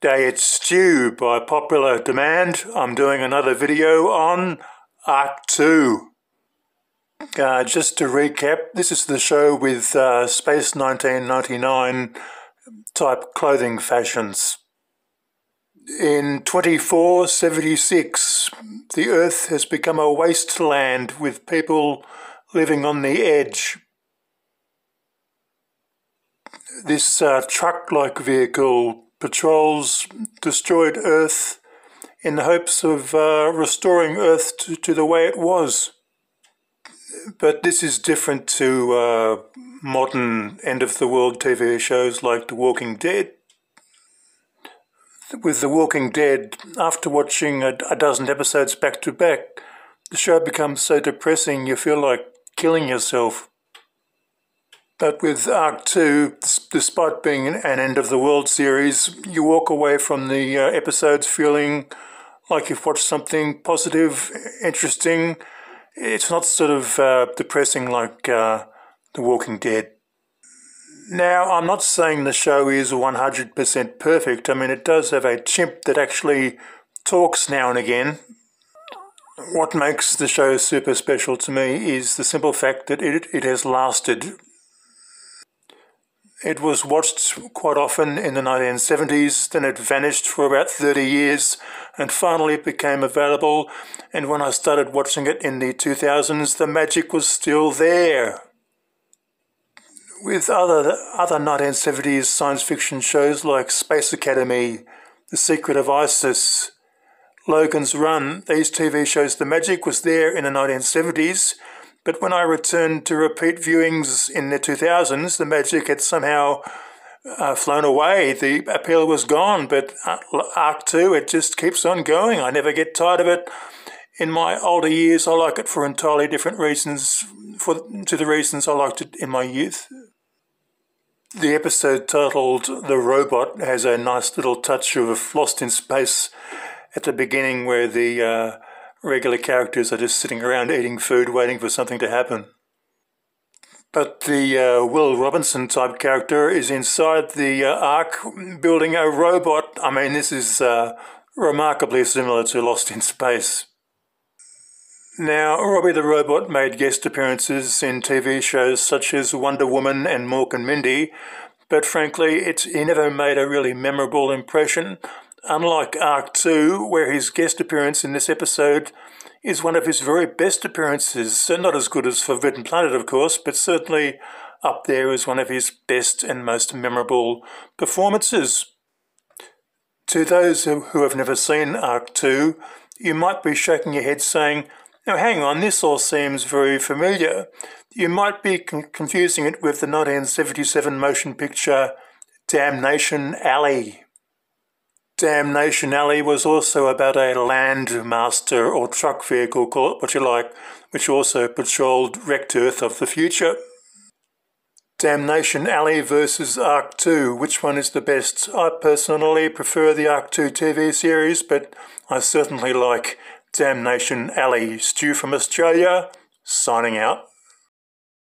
Day it's Stu. By popular demand, I'm doing another video on Ark II. Just to recap, this is the show with Space 1999 type clothing fashions. In 2476, the Earth has become a wasteland with people living on the edge. This truck-like vehicle patrols destroyed Earth in the hopes of restoring Earth to the way it was. But this is different to modern end-of-the-world TV shows like The Walking Dead. With The Walking Dead, after watching a dozen episodes back-to-back, the show becomes so depressing you feel like killing yourself. But with Ark II, despite being an end-of-the-world series, you walk away from the episodes feeling like you've watched something positive, interesting. It's not sort of depressing like The Walking Dead. Now, I'm not saying the show is 100% perfect. I mean, it does have a chimp that actually talks now and again. What makes the show super special to me is the simple fact that it has lasted. It was watched quite often in the 1970s, then it vanished for about 30 years, and finally it became available, and when I started watching it in the 2000s, the magic was still there. With other 1970s science fiction shows like Space Academy, The Secret of Isis, Logan's Run, these TV shows, the magic was there in the 1970s, but when I returned to repeat viewings in the 2000s, the magic had somehow flown away. The appeal was gone, but Ark II, it just keeps on going. I never get tired of it. In my older years, I like it for entirely different reasons to the reasons I liked it in my youth. The episode titled The Robot has a nice little touch of Lost in Space at the beginning where the regular characters are just sitting around eating food, waiting for something to happen. But the Will Robinson type character is inside the Ark building a robot. I mean, this is remarkably similar to Lost in Space. Now, Robbie the Robot made guest appearances in TV shows such as Wonder Woman and Mork and Mindy, but frankly, he never made a really memorable impression. Unlike Ark II, where his guest appearance in this episode is one of his very best appearances, so not as good as Forbidden Planet, of course, but certainly up there as one of his best and most memorable performances. To those who have never seen Ark II, you might be shaking your head saying, "Now hang on, this all seems very familiar." You might be confusing it with the 1977 motion picture Damnation Alley. Damnation Alley was also about a landmaster or truck vehicle, call it what you like, which also patrolled wrecked Earth of the future. Damnation Alley versus Ark II, which one is the best? I personally prefer the Ark II TV series, but I certainly like Damnation Alley. Stu from Australia, signing out.